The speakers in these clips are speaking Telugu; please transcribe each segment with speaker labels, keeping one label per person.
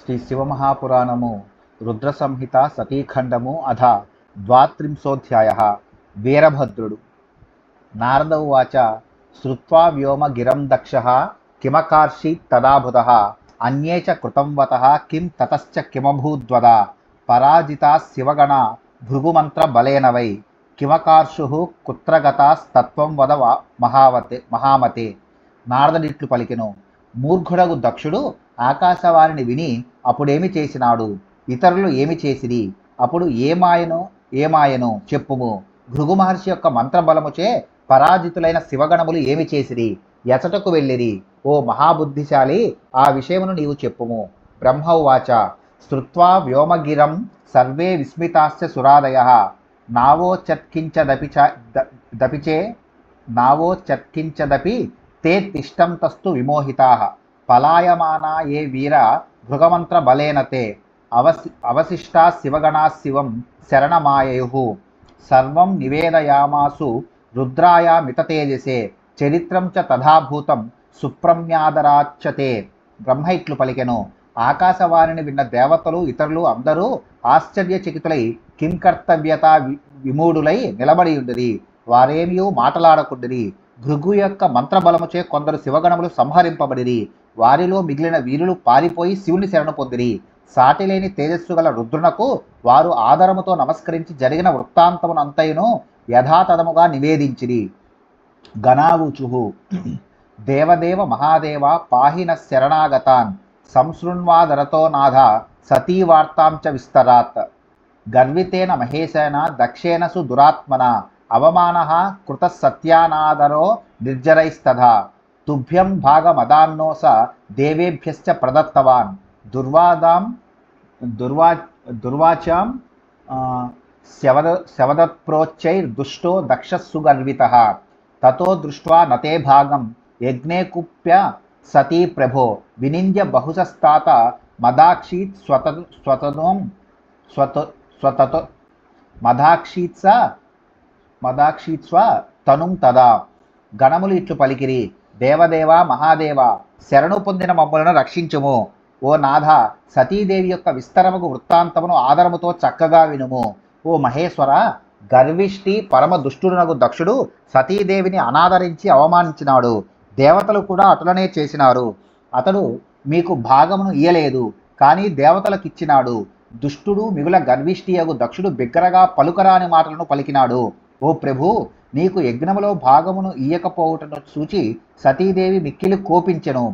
Speaker 1: శ్రీ శివమహాపురాణము రుద్ర సంహిత సతీఖండము అధ ద్వాత్రింశోऽధ్యాయः వీరభద్రుడు. నారద ఉవాచ శ్రుత్వా వ్యోమ గిరం దక్షః కిమకార్షీత్ తదాభుతః అన్యే చ కృతం వతః కిం తతశ్చ కిమభూద్వద పరాజితాః శివగణా భృగుమంత్ర బలేన వై కిమకార్షుః కుత్ర గతాస్తత్వం వద మహామతే. నారదుడిట్లు పలికెను. మూర్ఖుడగు దక్షుడు ఆకాశవాణిని విని అప్పుడేమి చేసినాడు, ఇతరులు ఏమి చేసిరి, అప్పుడు ఏమాయను చెప్పుము. భృగు మహర్షి యొక్క మంత్రబలముచే పరాజితులైన శివగణములు ఏమి చేసిరి, ఎచటకు వెళ్ళిరి. ఓ మహాబుద్ధిశాలి, ఆ విషయమును నీవు చెప్పుము. బ్రహ్మ ఉవాచ శ్రుత్వా వ్యోమగిరం సర్వే విస్మితాశ్చ సురాదయః నావోచత్కించదపి తే తిష్టంతస్తు విమోహితాః పలాయమానా ఏ వీర భృగమంత్ర బలేన తే అవశిష్టా శివగణా శివం శరణమాయయుః సర్వం నివేదయామాసు రుద్రాయ మితతేజసే చరిత్రం చ తథాభూతం సుప్రమ్యాదరాచ్యతే. బ్రహ్మ ఇట్లు పలికెను. ఆకాశవాణిని విన్న దేవతలు ఇతరులు అందరూ ఆశ్చర్యచకితులై కింకర్తవ్యత విమూఢులై నిలబడి ఉండిరి. వారేమియూ మాటలాడకుండిరి. భృగు యొక్క మంత్రబలముచే కొందరు శివగణములు సంహరింపబడిరి. వారిలో మిగిలిన వీరులు పారిపోయి శివుని శరణు పొందిరి. సాటిలేని తేజస్సు గల రుద్రునకు వారు ఆదరముతో నమస్కరించి జరిగిన వృత్తాంతమునంతయును యథాతథముగా నివేదించిరి. గణావుచుః దేవదేవ మహాదేవ పాహిన శరణాగతాన్ సంశృణ్వాదరతో నాథ సతీవార్తాం చ విస్తరాత్ గర్వితేన మహేశేన దక్షేణ సు దురాత్మన అవమానః కృతః సత్యానాదరో నిర్జరైస్తథా తుభ్యం భాగమదాన్నోస దేవేభ్యశ్చ ప్రదత్తవాన్ దుర్వాచాం శవదత్ప్రోచ్చైర్దుష్టో దక్షः సుగర్వితః తతో దృష్ట్వా నతే భాగం యజ్ఞే కుప్య సతీ ప్రభో వినింద్య బహుశస్తాత మదాక్షీత్స్వ తనుం తదా. గణములు ఇట్లు పలికిరి. దేవదేవ మహాదేవ, శరణు పొందిన మమ్మలను రక్షించుము. ఓ నాథ, సతీదేవి యొక్క విస్తరముకు వృత్తాంతమును ఆదరముతో చక్కగా వినుము. ఓ మహేశ్వర, గర్విష్టి పరమ దుష్టుడునగు దక్షుడు సతీదేవిని అనాదరించి అవమానించినాడు. దేవతలు కూడా అటులనే చేసినారు. అతడు మీకు భాగమును ఇయ్యలేదు, కానీ దేవతలకిచ్చినాడు. దుష్టుడు మిగుల గర్విష్టియగు దక్షుడు బిగ్గరగా పలుకరాని మాటలను పలికినాడు. ఓ ప్రభు, నీకు యజ్ఞములో భాగమును ఇయ్యకపోవుటను చూచి సతీదేవి మిక్కిలి కోపించెను.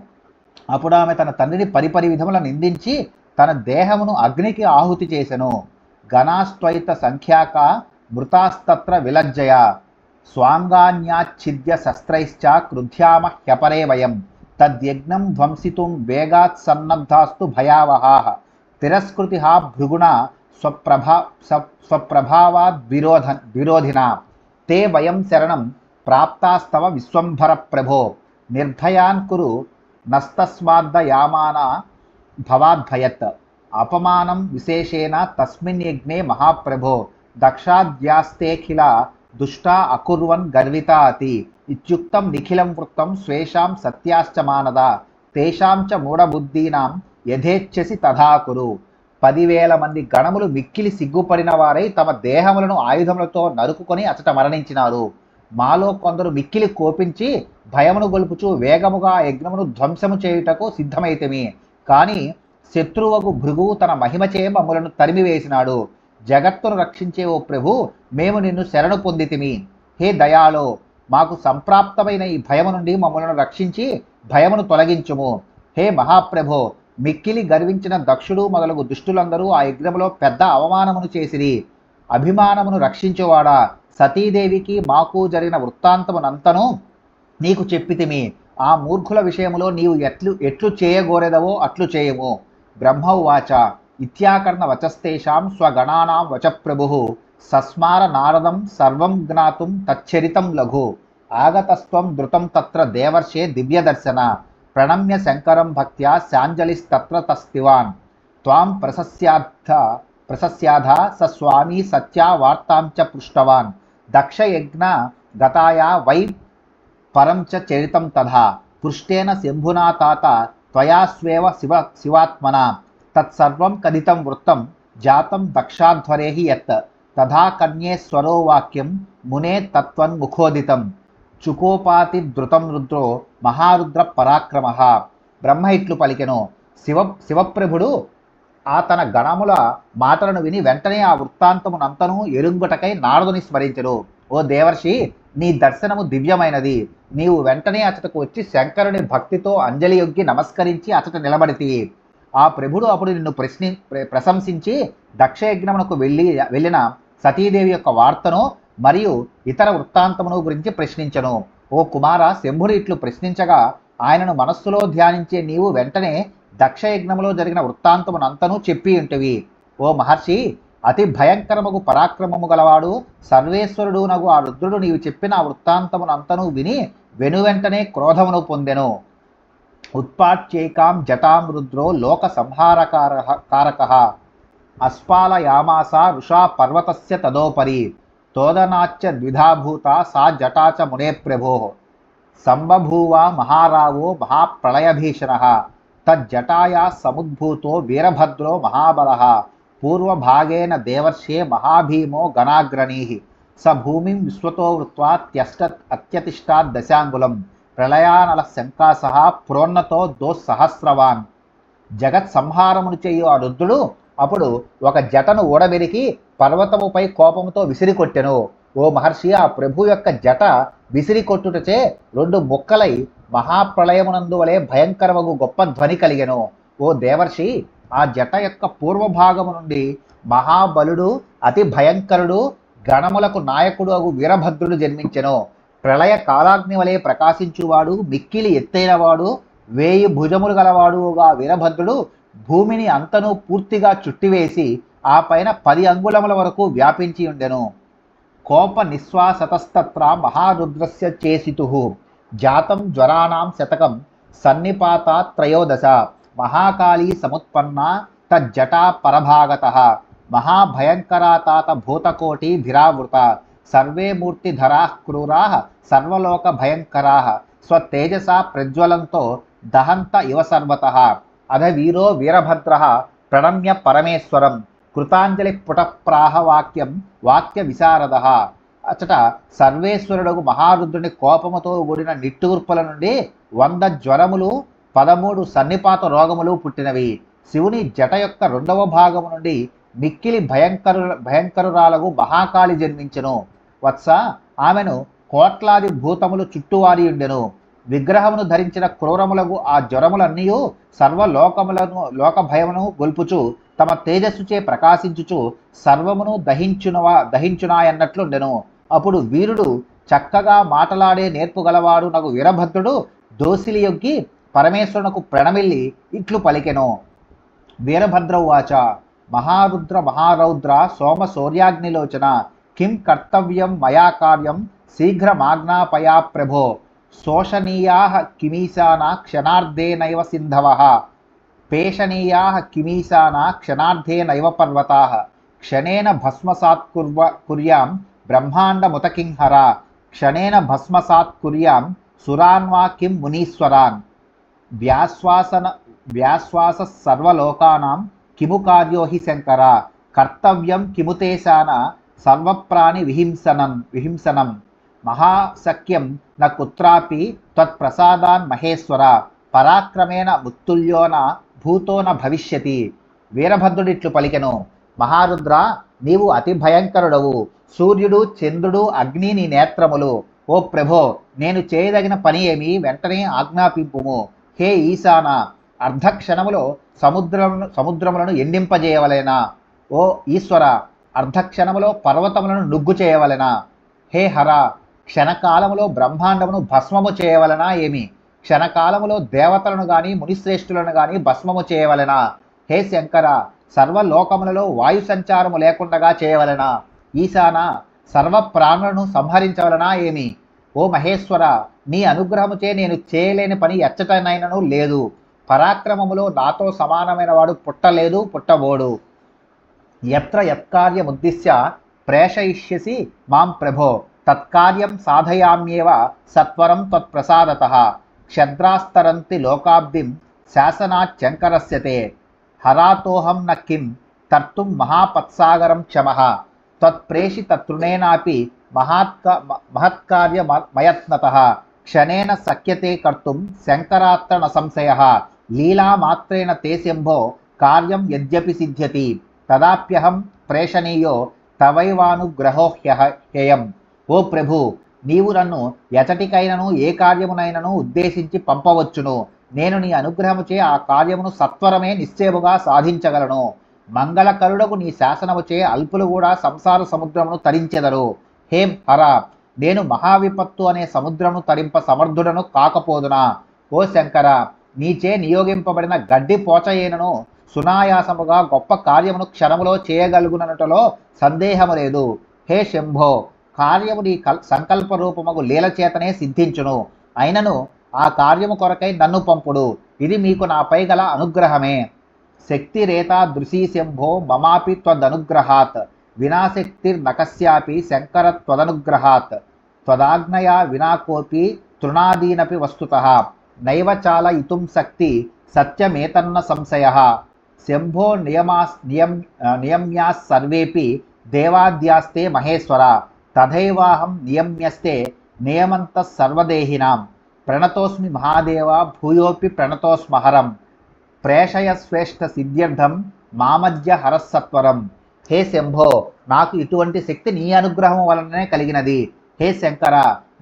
Speaker 1: అప్పుడు ఆమె తన తండ్రిని పరిపరి విధముల నిందించి తన దేహమును అగ్నికి ఆహుతి చేసెను. గణాస్త్వైత సంఖ్యాక మృతాస్తత్ర విలజ్జయ స్వాంగాన్యాచ్ఛిద్య శస్త్రైశ్చ క్రుధ్యామ హ్యపరే వయం తద్యజ్ఞం ధ్వంసితుం వేగాత్ సన్నద్ధాస్తు భయావహాః తిరస్కృతి భృగుణ స్వప్రభావాద్ విరోధినా తే వయం శరణం ప్రాప్తాస్తవ విశ్వంభర ప్రభో నిర్భయాన్ కురు నస్తస్మాద్దయామాన భవాద్భయత్ అపమానం విశేషేణ తస్మిన్ యజ్ఞే మహాప్రభో దక్షాద్యాస్తేఖిల దుష్టా అకుర్వన్ గర్వితా అతి ఇత్యుక్తం నిఖిలం వృత్తం స్వేషాం సత్యాశ్చ మానద తేషాం చ మూఢబుద్ధీనాం యథేచ్ఛసి తథా కురు. 10,000 మంది గణములు మిక్కిలి సిగ్గుపడిన వారై తమ దేహములను ఆయుధములతో నరుకుకొని అచట మరణించినారు. మాలో కొందరు మిక్కిలి కోపించి భయమును గొలుపుచు వేగముగా యజ్ఞమును ధ్వంసము చేయుటకు సిద్ధమైతిమి. కానీ శత్రువగు భృగువు తన మహిమచే మమ్ములను తరిమివేసినాడు. జగత్తును రక్షించే ఓ ప్రభు, మేము నిన్ను శరణు పొందితిమి. హే దయాలో, మాకు సంప్రాప్తమైన ఈ భయము నుండి మమ్మలను రక్షించి భయమును తొలగించుము. హే మహాప్రభో, మిక్కిలి గర్వించిన దక్షుడు మొదలగు దుష్టులందరూ ఆ యజ్ఞములో పెద్ద అవమానమును చేసిరి. అభిమానమును రక్షించువాడా, సతీదేవికి మాకు జరిగిన వృత్తాంతమునంతను నీకు చెప్పితిమి. ఆ మూర్ఖుల విషయములో నీవు ఎట్లు చేయగోరెదవో అట్లు చేయము. బ్రహ్మ ఉవాచ ఇత్యాకర్ణ వచస్తేషాం స్వగణానాం వచ ప్రభుః సస్మార నారదం సర్వం జ్ఞాతుం తచ్చరితం లఘు ఆగతస్త్వం ధృతం తత్ర దేవర్షే దివ్యదర్శన ప్రణమ్య శంకరం భక్త్యా శాంజలిస్తత్ర తస్తివాన్ త్వాం ప్రశస్యాధ స స్వామి సత్యా వార్తాం చ పృష్టవాన్ దక్షయజ్ఞ గతాయా వై పరం చ చరితం తథా పృష్టేన శంభునా తాత త్వయా స్వేవ శివాత్మన తత్సర్వం కథితం వృత్తం జాతం దక్షాధ్వరే యత్ తథా కన్యేశ్వరో వాక్యం మునే తత్వన్ముఖోదితం చుకోపాతి ధృతం రుద్రో మహారుద్ర పరాక్రమ. బ్రహ్మ ఇట్లు పలికెను. శివప్రభుడు ఆ తన గణముల మాటలను విని వెంటనే ఆ వృత్తాంతమునంతను ఎరుంగుటకై నారదుని స్మరించెను. ఓ దేవర్షి, నీ దర్శనము దివ్యమైనది. నీవు వెంటనే అచటకు వచ్చి శంకరుని భక్తితో అంజలి యొగ్గి నమస్కరించి అచట నిలబడితివి. ఆ ప్రభుడు అప్పుడు నిన్ను ప్రశంసించి దక్షయజ్ఞమునకు వెళ్ళిన సతీదేవి యొక్క వార్తను మరియు ఇతర వృత్తాంతమును గురించి ప్రశ్నించను. ఓ కుమార, శంభుడు ఇట్లు ప్రశ్నించగా ఆయనను మనస్సులో ధ్యానించే నీవు వెంటనే దక్షయజ్ఞములో జరిగిన వృత్తాంతమునంతనూ చెప్పి ఉంటివి. ఓ మహర్షి, అతి భయంకరముగు పరాక్రమము గలవాడు సర్వేశ్వరుడు నగు ఆ రుద్రుడు నీవు చెప్పిన ఆ వృత్తాంతమునంతనూ విని వెనువెంటనే క్రోధమును పొందెను. ఉత్పాట్యేకాం జటాం రుద్రో లోక సంహారకారక అస్పాలయామాస ఋషా పర్వతస్య తదోపరి తోదనాచ్చ ద్విధాభూత సా జటా చ మునే ప్రభో సంబభూవ మహారావో మహాప్రళయభీషణః తజ్జటాయా సముద్భూతో వీరభద్రో మహాబలః పూర్వభాగేన దేవర్షే మహాభీమో గణాగ్రణీః స భూమిం విశ్వతో వృత్వా అత్యతిష్టాద్ దశాంగులం ప్రళయానల శంకాసహ ప్రోన్నతో దోస్సహస్రవాన్. జగత్ సంహారమును చేయు ఆ రుద్రుడు అప్పుడు ఒక జటను ఊడబెరికి పర్వతముపై కోపముతో విసిరికొట్టెను. ఓ మహర్షి, ఆ ప్రభు యొక్క జట విసిరికొట్టుటచే రెండు ముక్కలై మహాప్రళయమునందు వలె భయంకరమగు గొప్ప ధ్వని కలిగెను. ఓ దేవర్షి, ఆ జట యొక్క పూర్వభాగము నుండి మహాబలుడు అతి భయంకరుడు గణములకు నాయకుడు అగు వీరభద్రుడు జన్మించెను. ప్రళయ కాలాగ్ని వలె ప్రకాశించువాడు, మిక్కిలి ఎత్తైనవాడు, 1000 భుజములు గలవాడుగా వీరభద్రుడు భూమిని అంతను పూర్తిగా చుట్టివేసి ఆ పైన 10 అంగుళముల వరకు వ్యాపించి ఉండెను. కోప నిశ్వాసతస్తత్ర మహారుద్రస్య చేసితుః జాతం జ్వరాణం శతకం సన్నిపాత త్రయోదశ మహాకాళీ సముత్పన్న తజ్జటా పరభాగతః మహాభయంకరా తాత భూతకోటి ధిరావృత సర్వే మూర్తిధరాః క్రూరాః సర్వలోక భయంకరాః స్వతేజసా ప్రజ్వలంతో దహంత ఇవ సర్వతః అధ వీరో వీరభద్రః ప్రణమ్య పరమేశ్వరం కృతాంజలి పుటప్రాహ వాక్య విశారదః. అచట సర్వేశ్వరుడు మహారుద్రుని కోపముతో కూడిన నిట్టూర్పుల నుండి 100 జ్వరములు 13 సన్నిపాత రోగములు పుట్టినవి. శివుని జట యొక్క 2వ భాగము నుండి మిక్కిలి భయంకరురాలకు మహాకాళి జన్మించెను. వత్స, ఆమెను కోట్లాది భూతములు చుట్టువారి ఉండెను. విగ్రహమును ధరించిన క్రూరములకు ఆ జ్వరములన్నీ లోక భయమును గొల్పుచు తమ తేజస్సుచే ప్రకాశించుచు సర్వమును దహించునాయన్నట్లుండెను. అప్పుడు వీరుడు చక్కగా మాటలాడే నేర్పుగలవాడు నగు వీరభద్రుడు దోసిలి యొగ్గి పరమేశ్వరునకు ప్రణమిల్లి ఇట్లు పలికెను. వీరభద్ర ఉవాచ మహారుద్ర మహారౌద్ర సోమ సూర్యాగ్నిలోచన కిం కర్తవ్యం మయా కార్యం శీఘ్రమాజ్ఞాపయా ప్రభో శోషనీయాః కిమీశానా క్షణార్ధేనైవ సింధవః పేషణీయాః కిమీశానా క్షణార్ధేనైవ పర్వతాః క్షణేన భస్మసాత్ కుర్యాం బ్రహ్మాండముతకింహర క్షణేన భస్మసాత్ కుర్యాం సురాన్ వా కిం మునీశ్వరాన్ వ్యాశ్వాస సర్వలోకానాం కిము కార్యో హి శంకర కర్తవ్యం కిముతేశాన సర్వప్రాణి విహింసనం మహాసఖ్యం న కుత్రాపి త్వత్ప్రసాదాన్ మహేశ్వర పరాక్రమేణ ముత్తుల్యోన భూతో న భవిష్యతి. వీరభద్రుడిట్లు పలికెను. మహారుద్ర, నీవు అతి భయంకరుడవు. సూర్యుడు, చంద్రుడు, అగ్ని నీ నేత్రములు. ఓ ప్రభో, నేను చేయదగిన పని ఏమి? వెంటనే ఆజ్ఞాపింపుము. హే ఈశాన, అర్ధక్షణములో సముద్రములను ఎండింపజేయవలెనా? ఓ ఈశ్వర, అర్ధక్షణములో పర్వతములను నుగ్గు చేయవలెనా? హే హర, క్షణకాలములో బ్రహ్మాండమును భస్మము చేయవలనా ఏమి? క్షణకాలములో దేవతలను గాని మునిశ్రేష్ఠులను గాని భస్మము చేయవలెనా? హే శంకర, సర్వలోకములలో వాయు సంచారము లేకుండగా చేయవలెనా? ఈశాన, సర్వ ప్రాణులను సంహరించవలనా ఏమి? ఓ మహేశ్వర, నీ అనుగ్రహముచే నేను చేయలేని పని ఎచ్చటనైనను లేదు. పరాక్రమములో నాతో సమానమైన వాడు పుట్టలేదు, పుట్టబోడు. యత్ర యత్కార్యముద్దిశ్య ప్రేషయిష్యసి మాం ప్రభో తత్కార్యం సాధయామ్యేవ సత్వరం త్వత్ప్రసాదతః క్షద్రాస్తరంతి లోకాబ్దిం శాసనాచ్చంకరస్యతే హరాతోహం న కిం తర్తుం మహాపత్సాగరం క్షమః తత్ప్రేషితతృణేనాపి మహత్కార్యమయత్నతః క్షణేన శక్యతే కర్తుం శంకరాత్ర న సంశయః లీలామాత్రేణ తే శంభో కార్యం యద్యపి సిద్ధ్యతి తదాప్యహం ప్రేషణీయో తవైవానుగ్రహోహ్యయం. ఓ ప్రభు, నీవు నన్ను ఎచటికైనను ఏ కార్యమునైనను ఉద్దేశించి పంపవచ్చును. నేను నీ అనుగ్రహముచే ఆ కార్యమును సత్వరమే నిశ్చయముగా సాధించగలను. మంగళకరుడకు నీ శాసనముచే అల్పులు కూడా సంసార సముద్రమును తరించెదరు. హేం హర, నేను మహావిపత్తు అనే సముద్రమును తరింప సమర్థుడను కాకపోదునా? ఓ శంకర, నీచే నియోగింపబడిన గడ్డి పోచయేనను సునాయాసముగా గొప్ప కార్యమును క్షణములో చేయగలుగునటలో సందేహము లేదు. హే శంభో, కార్యము నీ సంకల్ప రూపముగు లీల చేతనే సిద్ధించును. అయినను ఆ కార్యము కొరకై నన్ను పంపుడు. ఇది మీకు నాపై గల అనుగ్రహమే. శక్తిరేతా దృశీ శంభో మమాపి త్వదనుగ్రహాత్ వినాశక్తిర్నకస్యాపి శంకర త్వదనుగ్రహాత్ త్వదాజ్ఞయా వినా కోపి తృణాదీనపి వస్తుతః నైవ చాలయితుం శక్తి సత్యమేతన్న సంశయః. శంభో నియమ్యాస్ సర్వేపి దేవాద్యాస్తే మహేశ్వర తథైవాహం నియమ్యస్తే నియమంతః సర్వదేహినాం. ప్రణతోస్మి మహాదేవ భూయోపి ప్రణతోస్మహరం ప్రేషయస్వేష్ట సిద్ధ్యర్థం మామధ్య హరస్సత్వరం. హే శంభో, నాకు ఇటువంటి శక్తి నీ అనుగ్రహం వలననే కలిగినది. హే శంకర,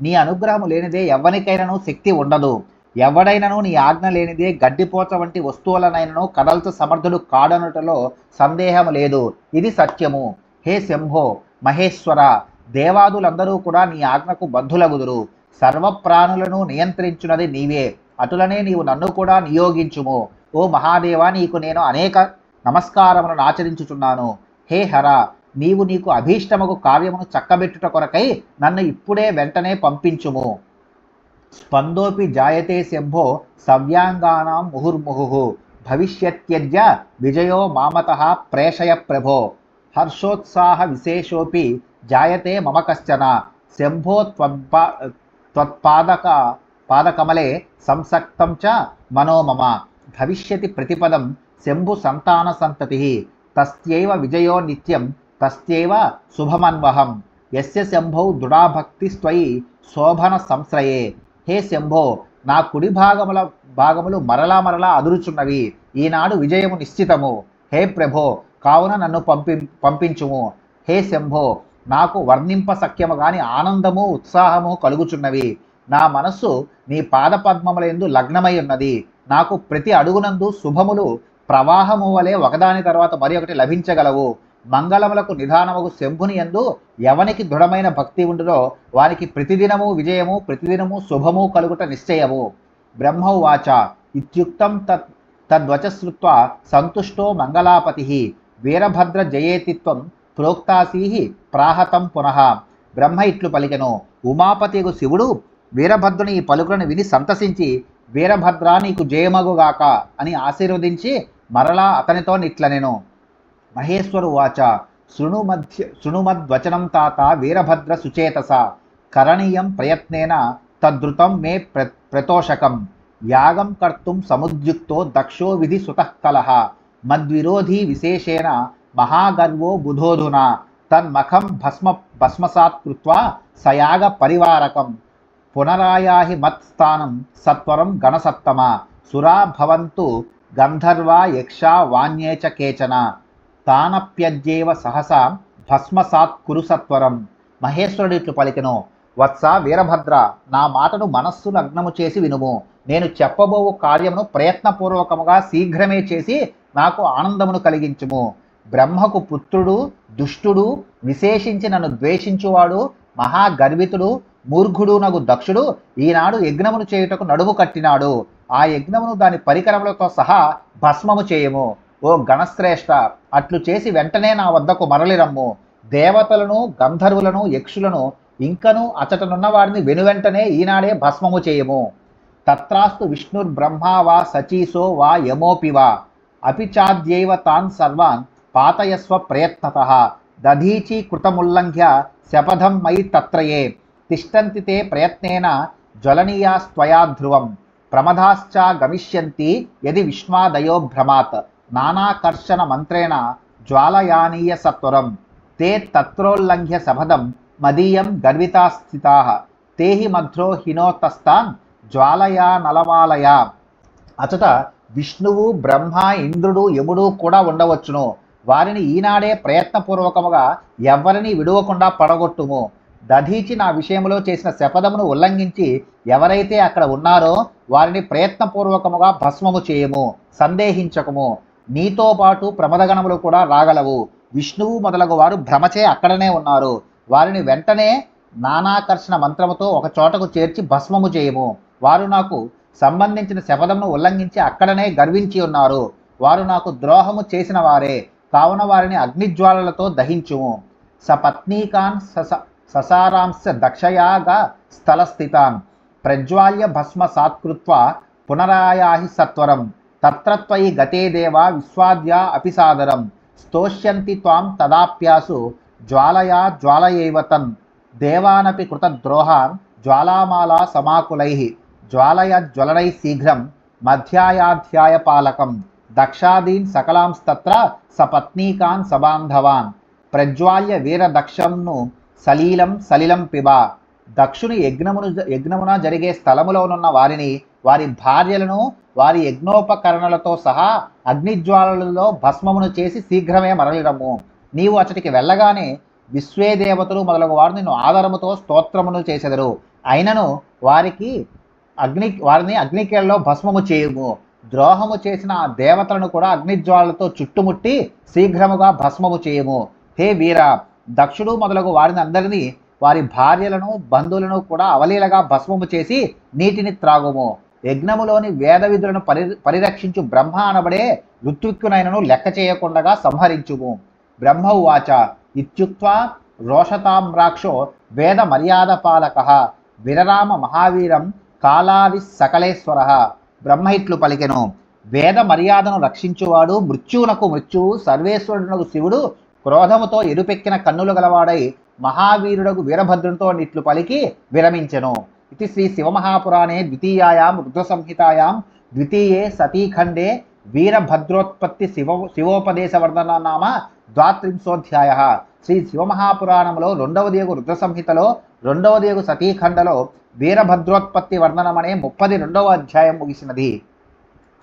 Speaker 1: నీ అనుగ్రహము లేనిదే ఎవ్వనికైనను శక్తి ఉండదు. ఎవడైనను నీ ఆజ్ఞ లేనిదే గడ్డిపోచ వంటి వస్తువులనైనను కదల్చ సమర్థుడు కాడనుటలో సందేహము లేదు. ఇది సత్యము. హే శంభో మహేశ్వర, దేవాదులందరూ కూడా నీ ఆజ్ఞకు బద్ధులగుదురు. సర్వప్రాణులను నియంత్రించున్నది నీవే. అటులనే నీవు నన్ను కూడా నియోగించుము. ఓ మహాదేవా, నీకు నేను అనేక నమస్కారములను ఆచరించుచున్నాను. హే హర, నీకు అభీష్టమగు కార్యమును చక్కబెట్టుట కొరకై నన్ను ఇప్పుడే వెంటనే పంపించుము. స్పందోపి జాయతే శంభో సవ్యాంగానాం ముహుర్ముహు భవిష్యత్యజ్య విజయో మామతః ప్రేషయ ప్రభో. హర్షోత్సాహ విశేషోపి జాయతే మమ కశ్చన శంభో పాదకమలే సంసక్తం చ మనోమమ భవిష్యతి ప్రతిపదం శంభు సంతాన సంతతి తస్యైవ విజయో నిత్యం తస్యైవ శుభమన్వహం యస్య శంభౌ దృఢాభక్తి స్త్వయి శోభన సంశ్రయే. హే శంభో, నా కుడి భాగములు మరలా అదురుచున్నవి. ఈనాడు విజయము నిశ్చితము. హే ప్రభో, కావున నన్ను పంపించుము. హే శంభో, నాకు వర్ణింప సఖ్యము గాని ఆనందము ఉత్సాహము కలుగుచున్నవి. నా మనస్సు నీ పాదపద్మములందు లగ్నమై ఉన్నది. నాకు ప్రతి అడుగునందు శుభములు ప్రవాహము వలె ఒకదాని తర్వాత మరి ఒకటి లభించగలవు. మంగళములకు నిధానముగు శంభుని యందు ఎవనికి దృఢమైన భక్తి ఉండునో వానికి ప్రతిదినము విజయము ప్రతిదినము శుభము కలుగుట నిశ్చయము. బ్రహ్మౌవాచ ఇత్యుక్తం తద్వచశ్రుత్వా సంతుష్టో మంగళాపతి వీరభద్ర జయేతిత్వం ప్రోక్తాసీహి ప్రాహతం పునః. బ్రహ్మ ఇట్లు పలికెను. ఉమాపతిగు శివుడు వీరభద్రుని ఈ పలుకులను విని సంతసించి, వీరభద్ర నీకు జయమగుగాక అని ఆశీర్వదించి మరలా అతనితో నిట్లనెను. మహేశ్వరు వాచ శృణుమద్వచనం తాత వీరభద్ర సుచేతస కరణీయం ప్రయత్నేన తద్రుతం మే ప్రతోషకం యాగం కర్తుం సముద్యుక్తో దక్షో విధి సుతః కలహ మద్విరోధీ విశేషేణ మహాగర్వో బుధోధునా తన్మఖం భస్మసాత్ కృత్వా సయాగ పరివారకం పునరాయాహి మత్స్థానం సత్వరం గణసత్తమ సురా భవంతు గంధర్వా యక్షా వాణ్యే చ కేచన తానప్యజ్యేవ సహసా భస్మసాత్ కురు సత్వరం. మహేశ్వరుడు ఇట్లు పలికెను. వత్స వీరభద్ర, నా మాటను మనస్సు లగ్నము చేసి వినుము. నేను చెప్పబోవు కార్యమును ప్రయత్నపూర్వకముగా శీఘ్రమే చేసి నాకు ఆనందమును కలిగించుము. బ్రహ్మకు పుత్రుడు, దుష్టుడు, విశేషించి నన్ను ద్వేషించువాడు, మహాగర్వితుడు, మూర్ఘుడు నగు దక్షుడు ఈనాడు యజ్ఞమును చేయుటకు నడుము కట్టినాడు. ఆ యజ్ఞమును దాని పరికరములతో సహా భస్మము చేయము. ఓ గణశ్రేష్ఠ, అట్లు చేసి వెంటనే నా వద్దకు మరలిరమ్ము. దేవతలను, గంధర్వులను, యక్షులను ఇంకను అచటనున్న వారిని వెనువెంటనే ఈనాడే భస్మము చేయము. తత్రాస్తు విష్ణుర్బ్రహ్మా వా సచీసో వా యమోపి వా అపిచాద్యైవ తాన్ సర్వాన్ పాతయస్వ ప్రయత్నతః దధీచి కృతముల్లంఘ్య శపథం మయి తత్రయే తిష్టంతి తే ప్రయత్నేన జ్వలనీయాస్త్వయా ధ్రువం ప్రమదాశ్చ గమిష్యంతి యది విష్మాదయో భ్రమాత్ నానాకర్షణ మంత్రేణ జ్వాలయానీయ సత్వరం తే తత్రోల్లంఘ్య సబదం మదీయం గర్వితా స్థితాః తేహి మధ్రో హినోతస్తాన్ జ్వాలయా నలమాలయా. అచట విష్ణువు, బ్రహ్మ, ఇంద్రుడు, యముడు కూడా ఉండవచ్చును. వారిని ఈనాడే ప్రయత్నపూర్వకముగా ఎవరిని విడువకుండా పడగొట్టుము. దధీచి నా విషయంలో చేసిన శపథమును ఉల్లంఘించి ఎవరైతే అక్కడ ఉన్నారో వారిని ప్రయత్నపూర్వకముగా భస్మము చేయము. సందేహించకము. నీతో పాటు ప్రమదగణములు కూడా రాగలవు. విష్ణువు మొదలగు వారు భ్రమచే అక్కడనే ఉన్నారు. వారిని వెంటనే నానాకర్షణ మంత్రముతో ఒక చోటకు చేర్చి భస్మము చేయము. వారు నాకు సంబంధించిన శపథమును ఉల్లంఘించి అక్కడనే గర్వించి ఉన్నారు. వారు నాకు ద్రోహము చేసిన వారే కావున వారిని అగ్నిజ్వాలలతో దహించుము. సపత్నీకాన్ ససారాంశ దక్షయాగా స్థలస్థితాన్ ప్రజ్వాల్య భస్మ సాత్కృత్వ పునరాయాహి సత్వరం తత్ర త్వయి గతే దేవా విశ్వాద్యా అపి సాదరం స్తోష్యంతి త్వాం తదాప్యాసు జ్వాలయా జ్వాలయైవతన్ దేవానపి కృతద్రోహాన్ జ్వాలామాలా సమాకులై జ్వాలయ జ్వలనై శీఘ్రం మధ్యాయాధ్యాయ పాలకం దక్షాదీన్ సకలాంస్తత్ర సపత్నీకాన్ సబాంధవాన్ ప్రజ్వాల్య వీరదక్షంను సలీలం సలిలం పిబ. దక్షుని యజ్ఞమున జరిగే స్థలములోనున్న వారిని, వారి భార్యలను, వారి యజ్ఞోపకరణలతో సహా అగ్నిజ్వాలలలో భస్మమును చేసి శీఘ్రమే మరలిరము. నీవు అచటికి వెళ్ళగానే విశ్వేదేవతలు మొదలగు వారు నిన్ను ఆదరముతో స్తోత్రమును చేసెదరు. అయినను వారిని అగ్నికేళ్లలో భస్మము చేయుము. ద్రోహము చేసిన ఆ దేవతలను కూడా అగ్నిజ్వాలతో చుట్టుముట్టి శీఘ్రముగా భస్మము చేయుము. హే వీర, దక్షుడు మొదలగు వారిని అందరినీ, వారి భార్యలను, బంధువులను కూడా అవలీలగా భస్మము చేసి నీటిని త్రాగుము. యజ్ఞములోని వేద విధులను పరిరక్షించు బ్రహ్మ అనబడే ఋత్విక్కునైనను లెక్క చేయకుండగా సంహరించుము. బ్రహ్మ ఉవాచ ఇత్యుక్త్వా రోషతామ్రాక్షో వేద మర్యాద పాలక విరరామ మహావీరం కాలాది సకలేశ్వర. బ్రహ్మ ఇట్లు పలికెను, వేద మర్యాదను రక్షించువాడు, మృత్యువునకు మృత్యువు, సర్వేశ్వరునకు శివుడు, క్రోధముతో ఎరుపెక్కిన కన్నులు గలవాడై మహావీరుడకు వీరభద్రునితో నిట్లు పలికి విరమించెను. ఇది శ్రీ శివమహాపురాణే ద్వితీయాయాం రుద్రసంహితాయాం ద్వితీయే సతీఖండే వీరభద్రోత్పత్తి శివోపదేశవర్ధన నామ 32వ. శ్రీ శివమహాపురాణంలో 2వ దేగు రుద్ర సంహితలో 2వ దేగు సతీఖండలో వీరభద్రోత్పత్తి వర్ణనమనే 32వ అధ్యాయం ముగిసినది.